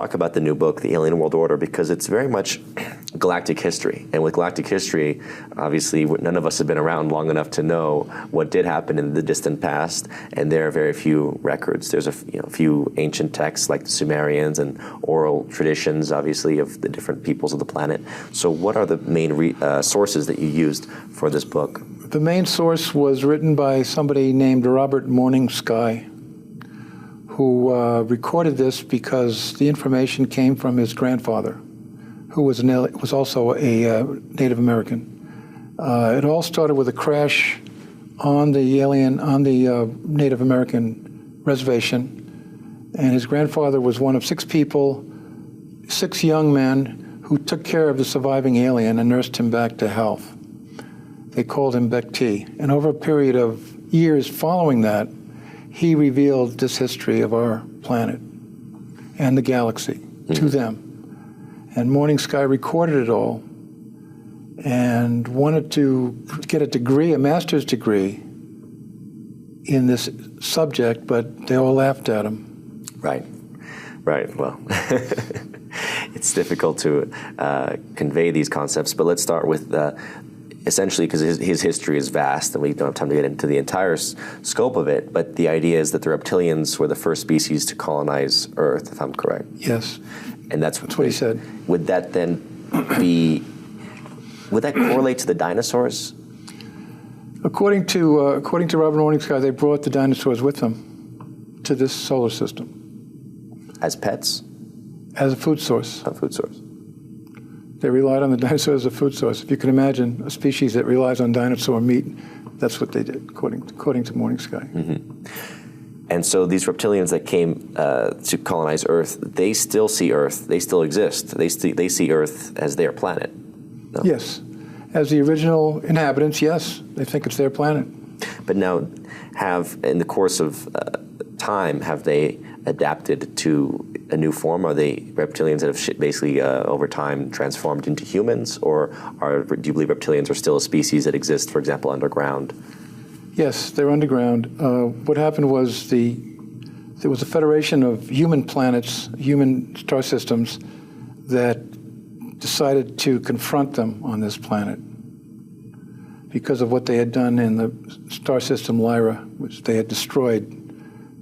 Talk about the new book, The Alien World Order, because it's very much galactic history. And with galactic history, obviously, none of us have been around long enough to know what did happen in the distant past, and there are very few records. There's a few ancient texts like the Sumerians and oral traditions, obviously, of the different peoples of the planet. So what are the main sources that you used for this book? The main source was written by somebody named Robert Morning Sky, who recorded this because the information came from his grandfather, who was also a Native American. It all started with a crash on the Native American reservation, and his grandfather was one of 6 people, 6 young men who took care of the surviving alien and nursed him back to health. They called him Bekti, and over a period of years following that, he revealed this history of our planet and the galaxy to them. And Morning Sky recorded it all and wanted to get a degree, a master's degree in this subject, but they all laughed at him. Right. Well, it's difficult to convey these concepts, but let's start with essentially, because his history is vast and we don't have time to get into the entire scope of it, but the idea is that the reptilians were the first species to colonize Earth, if I'm correct. Yes. And that's what he said. Would that then would that correlate to the dinosaurs? According to Robert Morning Sky, they brought the dinosaurs with them to this solar system. As pets? As a food source. A food source. They relied on the dinosaur as a food source. If you can imagine a species that relies on dinosaur meat, that's what they did, according to Morning Sky. Mm-hmm. And so these reptilians that came to colonize Earth, they still see Earth. They still exist. They see Earth as their planet. No? Yes. As the original inhabitants, yes. They think it's their planet. But now, in the course of time, have they adapted to a new form? Are they reptilians that have basically over time transformed into humans, or do you believe reptilians are still a species that exists, for example, underground? Yes, they're underground. What happened was there was a federation of human planets, human star systems, that decided to confront them on this planet because of what they had done in the star system Lyra, which they had destroyed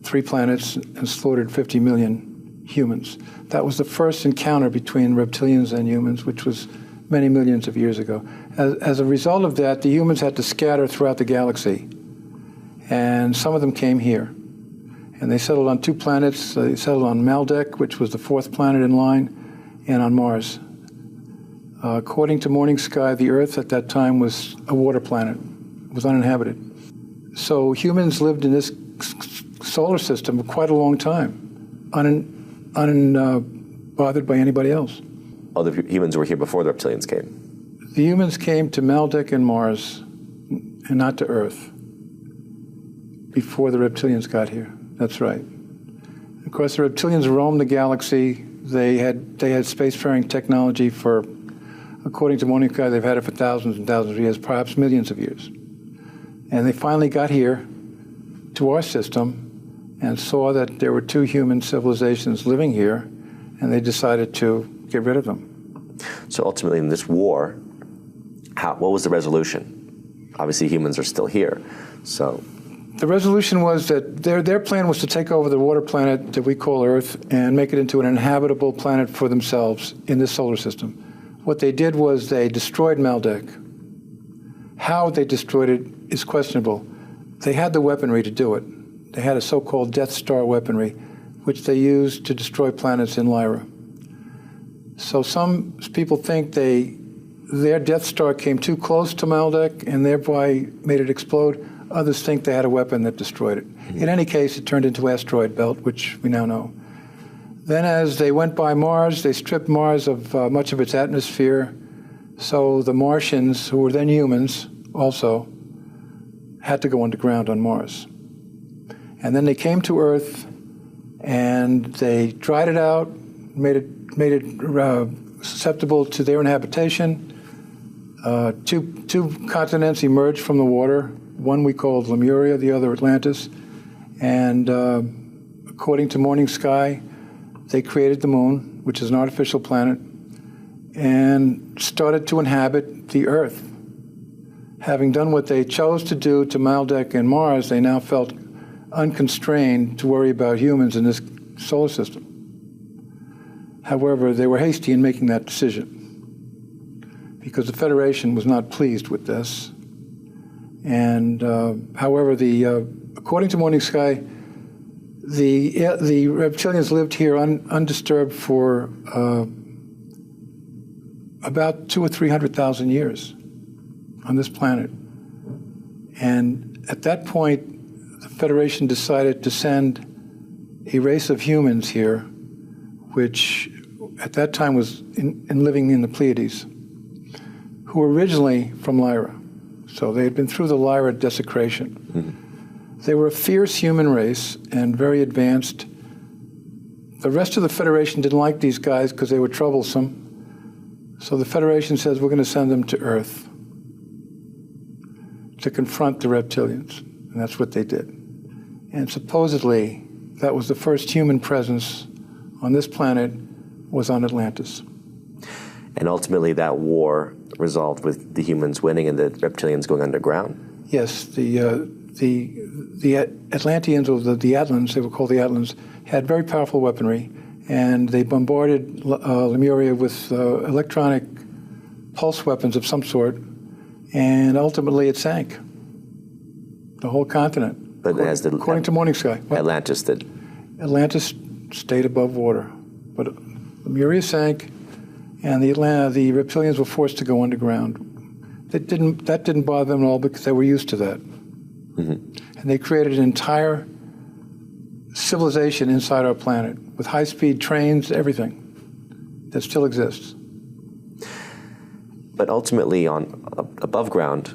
3 planets and slaughtered 50 million humans. That was the first encounter between reptilians and humans, which was many millions of years ago. As a result of that, the humans had to scatter throughout the galaxy, and some of them came here. And they settled on 2 planets. They settled on Maldek, which was the 4th planet in line, and on Mars. According to Morning Sky, the Earth at that time was a water planet. It was uninhabited. So humans lived in this solar system for quite a long time, unbothered by anybody else. Oh, the humans were here before the reptilians came? The humans came to Maldek and Mars, and not to Earth, before the reptilians got here. That's right. Of course, the reptilians roamed the galaxy. They had spacefaring technology for, according to Morning Sky, they've had it for thousands and thousands of years, perhaps millions of years. And they finally got here to our system and saw that there were 2 human civilizations living here, and they decided to get rid of them. So ultimately in this war, what was the resolution? Obviously humans are still here, so... The resolution was that their plan was to take over the water planet that we call Earth and make it into an inhabitable planet for themselves in this solar system. What they did was they destroyed Maldek. How they destroyed it is questionable. They had the weaponry to do it. They had a so-called Death Star weaponry, which they used to destroy planets in Lyra. So some people think their Death Star came too close to Maldek and thereby made it explode. Others think they had a weapon that destroyed it. Mm-hmm. In any case, it turned into asteroid belt, which we now know. Then as they went by Mars, they stripped Mars of much of its atmosphere. So the Martians, who were then humans also, had to go underground on Mars. And then they came to Earth, and they dried it out, made it susceptible to their inhabitation. 2 continents emerged from the water. One we called Lemuria, the other Atlantis. And according to Morning Sky, they created the moon, which is an artificial planet, and started to inhabit the Earth. Having done what they chose to do to Maldek and Mars, they now felt unconstrained to worry about humans in this solar system. However, they were hasty in making that decision because the Federation was not pleased with this. And however, according to Morning Sky, the reptilians lived here undisturbed for about 200,000 or 300,000 years on this planet. And at that point, the Federation decided to send a race of humans here, which at that time was living in the Pleiades, who were originally from Lyra. So they had been through the Lyra desecration. Mm-hmm. They were a fierce human race and very advanced. The rest of the Federation didn't like these guys because they were troublesome. So the Federation says, we're going to send them to Earth to confront the reptilians. And that's what they did. And supposedly, that was the first human presence on this planet was on Atlantis. And ultimately, that war resolved with the humans winning and the reptilians going underground? Yes, the Atlanteans, or the Atlans, they were called the Atlans, had very powerful weaponry, and they bombarded Lemuria with electronic pulse weapons of some sort, and ultimately it sank. The whole continent. But according to Morning Sky. What? Atlantis did. Atlantis stayed above water, but Lemuria sank, and the reptilians were forced to go underground. That didn't bother them at all because they were used to that. Mm-hmm. And they created an entire civilization inside our planet with high-speed trains, everything that still exists. But ultimately, above ground,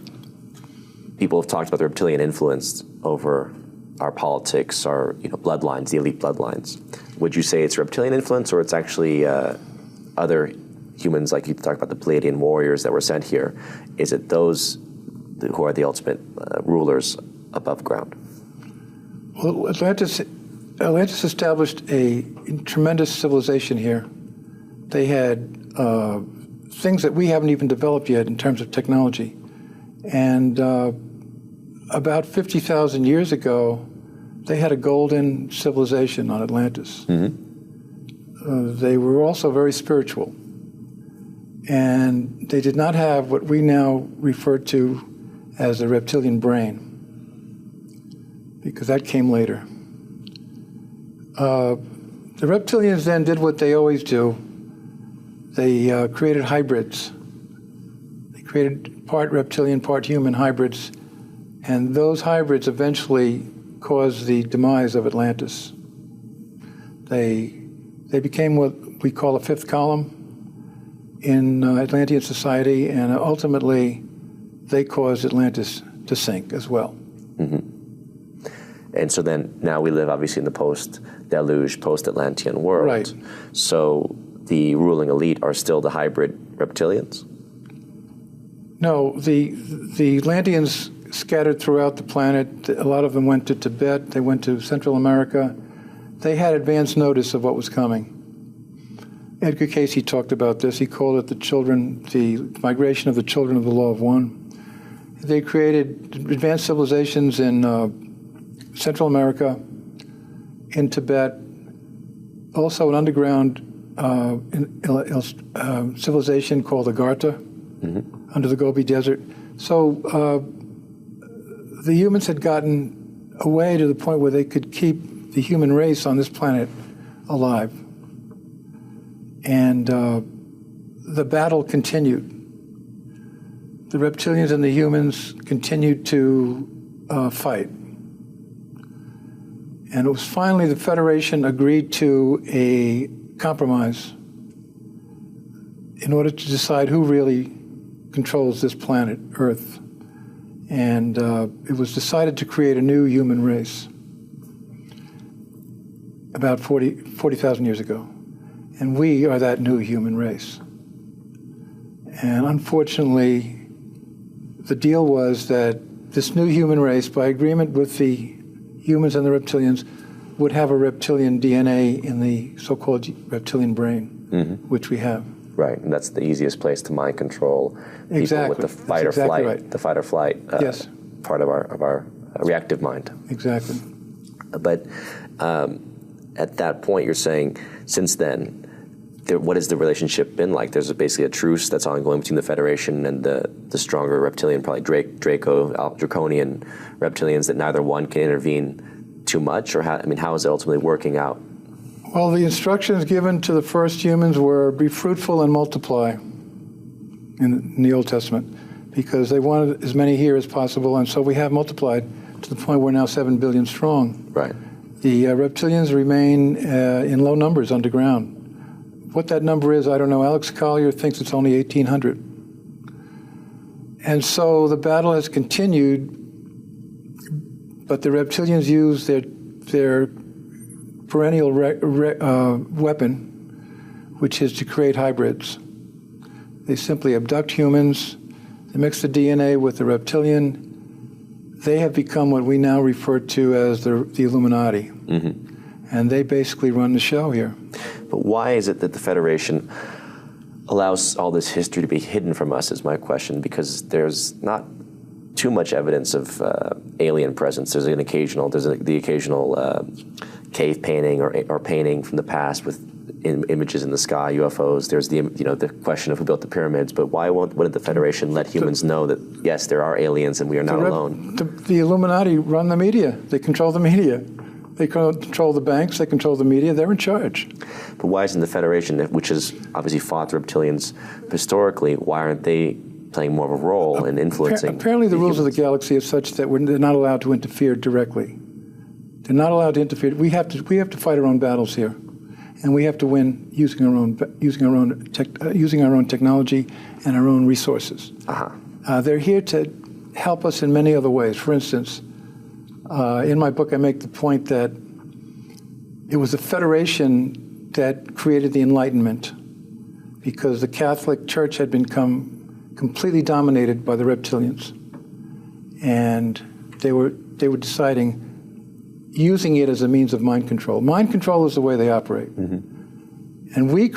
people have talked about the reptilian influence over our politics, our bloodlines, the elite bloodlines. Would you say it's reptilian influence, or it's actually other humans, like you talked about the Pleiadian warriors that were sent here? Is it those who are the ultimate rulers above ground? Well, Atlantis established a tremendous civilization here. They had things that we haven't even developed yet in terms of technology. And about 50,000 years ago, they had a golden civilization on Atlantis. Mm-hmm. They were also very spiritual. And they did not have what we now refer to as the reptilian brain, because that came later. The reptilians then did what they always do. They created hybrids. They created part reptilian, part human hybrids, and those hybrids eventually caused the demise of Atlantis. They became what we call a fifth column in Atlantean society, and ultimately they caused Atlantis to sink as well. Mm-hmm. And so then now we live obviously in the post-deluge, post-Atlantean world. Right. So the ruling elite are still the hybrid reptilians? No, the Atlanteans scattered throughout the planet. A lot of them went to Tibet. They went to Central America. They had advance notice of what was coming. Edgar Cayce talked about this. He called it the migration of the children of the law of one. They created advanced civilizations in Central America, in Tibet, also an underground civilization called Agartha, mm-hmm. under the Gobi Desert. So the humans had gotten away to the point where they could keep the human race on this planet alive. And the battle continued. The reptilians and the humans continued to fight. And it was finally the Federation agreed to a compromise in order to decide who really controls this planet, Earth. And it was decided to create a new human race about 40,000 years ago. And we are that new human race. And unfortunately, the deal was that this new human race, by agreement with the humans and the reptilians, would have a reptilian DNA in the so-called reptilian brain, which we have. Right, and that's the easiest place to mind control people Exactly. with the fight or That's exactly flight, right. the fight or flight Yes. part of our reactive mind. Exactly. But at that point, you're saying, since then, what has the relationship been like? There's basically a truce that's ongoing between the Federation and the stronger reptilian, probably draconian reptilians, that neither one can intervene too much, or how is it ultimately working out? Well, the instructions given to the first humans were be fruitful and multiply in the Old Testament, because they wanted as many here as possible, and so we have multiplied to the point we're now 7 billion strong. Right. The reptilians remain in low numbers underground. What that number is, I don't know. Alex Collier thinks it's only 1,800. And so the battle has continued, but the reptilians use their perennial weapon, which is to create hybrids. They simply abduct humans, they mix the DNA with the reptilian. They have become what we now refer to as the Illuminati. And they basically run the show here. But why is it that the Federation allows all this history to be hidden from us, is my question, because there's not too much evidence of alien presence. There's the occasional cave painting or painting from the past with images in the sky, UFOs. There's the question of who built the pyramids. But why wouldn't the Federation let humans know that, yes, there are aliens and we are not alone? The Illuminati run the media. They control the media. They control the banks. They control the media. They're in charge. But why isn't the Federation, which has obviously fought the reptilians historically, why aren't they playing more of a role in influencing? Apparently the rules of the galaxy are such that they're not allowed to interfere directly. They're not allowed to interfere. We have to fight our own battles here, and we have to win using our own technology and our own resources. They're here to help us in many other ways. For instance, in my book, I make the point that it was the Federation that created the Enlightenment, because the Catholic Church had become completely dominated by the reptilians, and they were deciding, using it as a means of mind control. Mind control is the way they operate, and the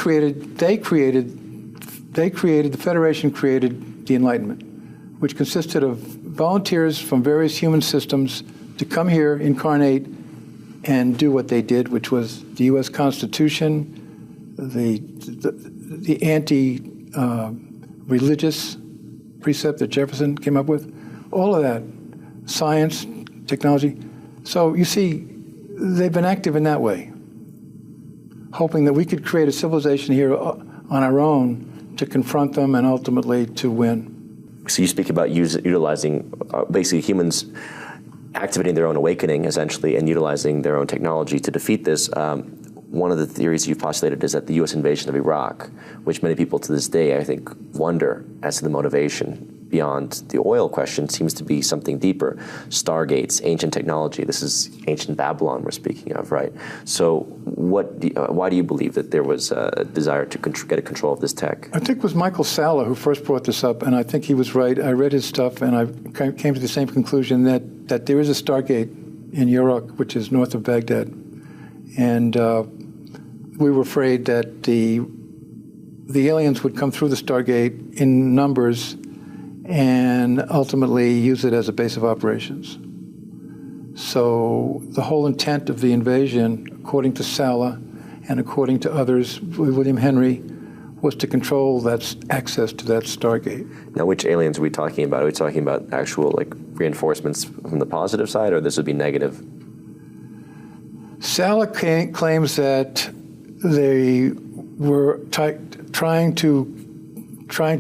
Federation created the Enlightenment, which consisted of volunteers from various human systems to come here, incarnate, and do what they did, which was the U.S. Constitution, the anti-religious precept that Jefferson came up with, all of that, science, technology. So you see, they've been active in that way, hoping that we could create a civilization here on our own to confront them and ultimately to win. So you speak about utilizing basically humans activating their own awakening, essentially, and utilizing their own technology to defeat this. One of the theories you've postulated is that the U.S. invasion of Iraq, which many people to this day, I think, wonder as to the motivation beyond the oil question, seems to be something deeper. Stargates, ancient technology. This is ancient Babylon we're speaking of, right? So why do you believe that there was a desire to get a control of this tech? I think it was Michael Salla who first brought this up, and I think he was right. I read his stuff, and I came to the same conclusion that there is a Stargate in Uruk, which is north of Baghdad. And we were afraid that the aliens would come through the Stargate in numbers and ultimately use it as a base of operations. So the whole intent of the invasion, according to Salla and according to others, William Henry, was to control that access to that Stargate. Now, which aliens are we talking about? Are we talking about actual reinforcements from the positive side, or this would be negative? Salla claims that they were trying to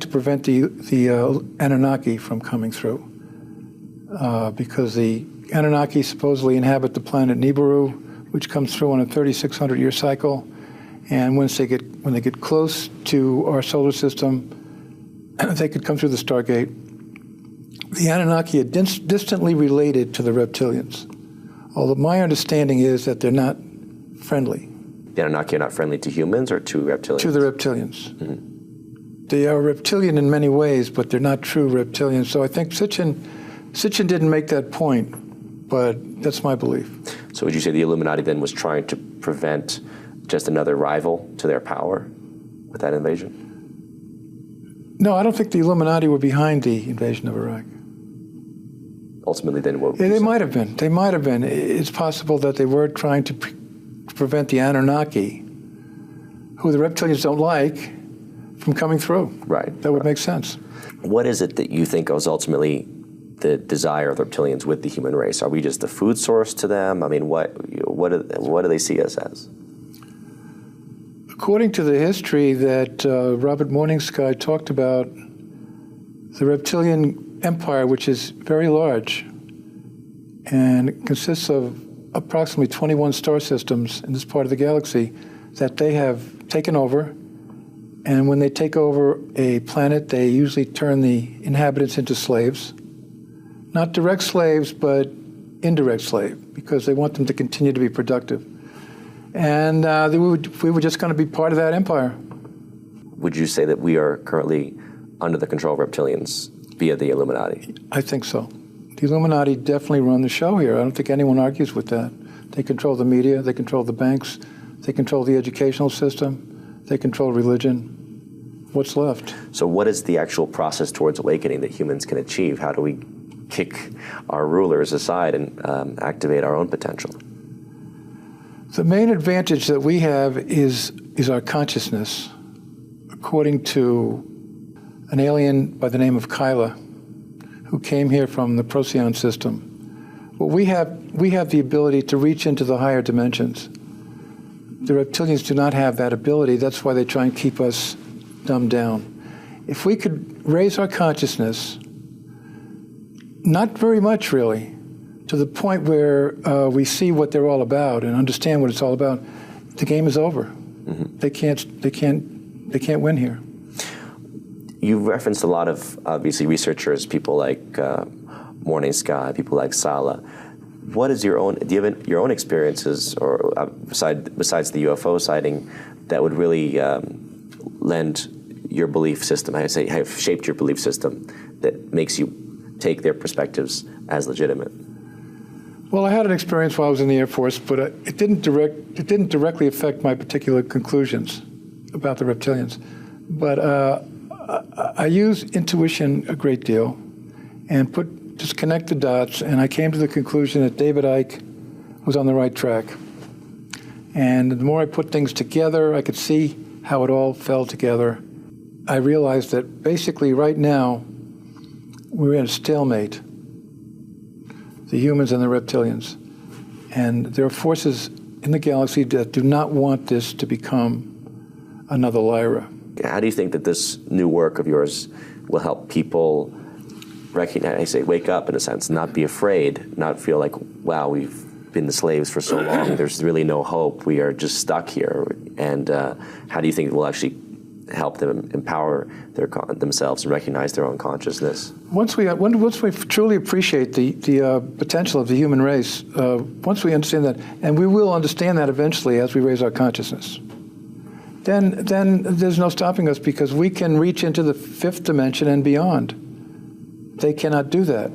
prevent the Anunnaki from coming through, because the Anunnaki supposedly inhabit the planet Nibiru, which comes through on a 3,600-year cycle, and when they get close to our solar system, they could come through the Stargate. The Anunnaki are distantly related to the reptilians, although my understanding is that they're not friendly. The Anunnaki are not friendly to humans or to reptilians? To the reptilians. They are reptilian in many ways, but they're not true reptilians. So I think Sitchin didn't make that point. but that's my belief. So would you say the Illuminati then was trying to prevent just another rival to their power with that invasion? No, I don't think the Illuminati were behind the invasion of Iraq. Ultimately, then what? Yeah, they might have been. They might have been. It's possible that they were trying to prevent the Anunnaki, who the reptilians don't like, from coming through. Right. That would make sense. What is it that you think was ultimately the desire of the reptilians with the human race? Are we just a food source to them? I mean, what do they see us as? According to the history that Robert Morningsky talked about, the reptilian empire, which is very large and consists of approximately 21 star systems in this part of the galaxy, that they have taken over. And when they take over a planet, they usually turn the inhabitants into slaves. Not direct slaves, but indirect slave, because they want them to continue to be productive. And we were just going to be part of that empire. Would you say that we are currently under the control of reptilians via the Illuminati? I think so. The Illuminati definitely run the show here. I don't think anyone argues with that. They control the media, they control the banks, they control the educational system, they control religion. What's left? So what is the actual process towards awakening that humans can achieve? How do we kick our rulers aside and activate our own potential? The main advantage that we have is our consciousness. According to an alien by the name of Kyla, who came here from the Procyon system, well, we have the ability to reach into the higher dimensions. The reptilians do not have that ability. That's why they try and keep us dumbed down. If we could raise our consciousness, not very much really, to the point where we see what they're all about and understand what it's all about, the game is over. Mm-hmm. They can't win here. You've referenced a lot of, obviously, researchers, people like Morning Sky, people like Sala. What is do you have your own experiences, or besides the UFO sighting, that would really lend your belief system, I say, have shaped your belief system, that makes you take their perspectives as legitimate? Well, I had an experience while I was in the Air Force, but it didn't directly affect my particular conclusions about the reptilians. But I use intuition a great deal, and just connect the dots, and I came to the conclusion that David Icke was on the right track. And the more I put things together, I could see how it all fell together. I realized that basically right now we're in a stalemate, the humans and the reptilians. And there are forces in the galaxy that do not want this to become another Lyra. How do you think that this new work of yours will help people recognize, I say, wake up in a sense, not be afraid, not feel like, wow, we've been the slaves for so long, there's really no hope, we are just stuck here? And how do you think it will actually help them empower themselves and recognize their own consciousness? Once we truly appreciate the potential of the human race, once we understand that, and we will understand that eventually as we raise our consciousness, then there's no stopping us, because we can reach into the fifth dimension and beyond. They cannot do that.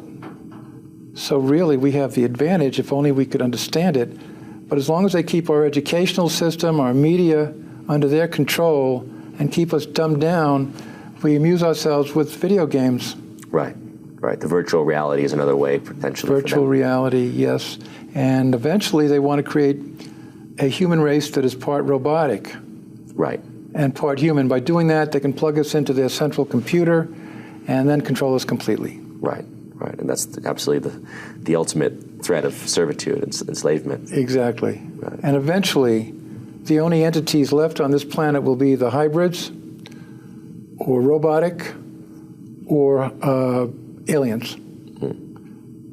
So really we have the advantage if only we could understand it. But as long as they keep our educational system, our media under their control and keep us dumbed down, we amuse ourselves with video games. Right. The virtual reality is another way potentially. Virtual reality, yes. And eventually they want to create a human race that is part robotic. Right. And part human. By doing that, they can plug us into their central computer and then control us completely. Right. And that's absolutely the ultimate threat of servitude and enslavement. Exactly. Right. And eventually, the only entities left on this planet will be the hybrids, or robotic, or aliens.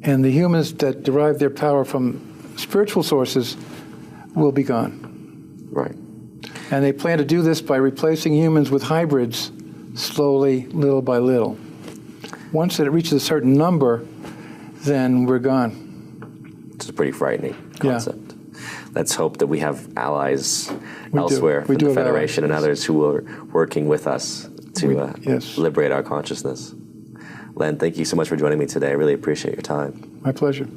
And the humans that derive their power from spiritual sources will be gone. Right. And they plan to do this by replacing humans with hybrids slowly, little by little. Once it reaches a certain number, then we're gone. It's a pretty frightening concept. Yeah. Let's hope that we have allies elsewhere from the Federation and others who are working with us to liberate our consciousness. Len, thank you so much for joining me today. I really appreciate your time. My pleasure.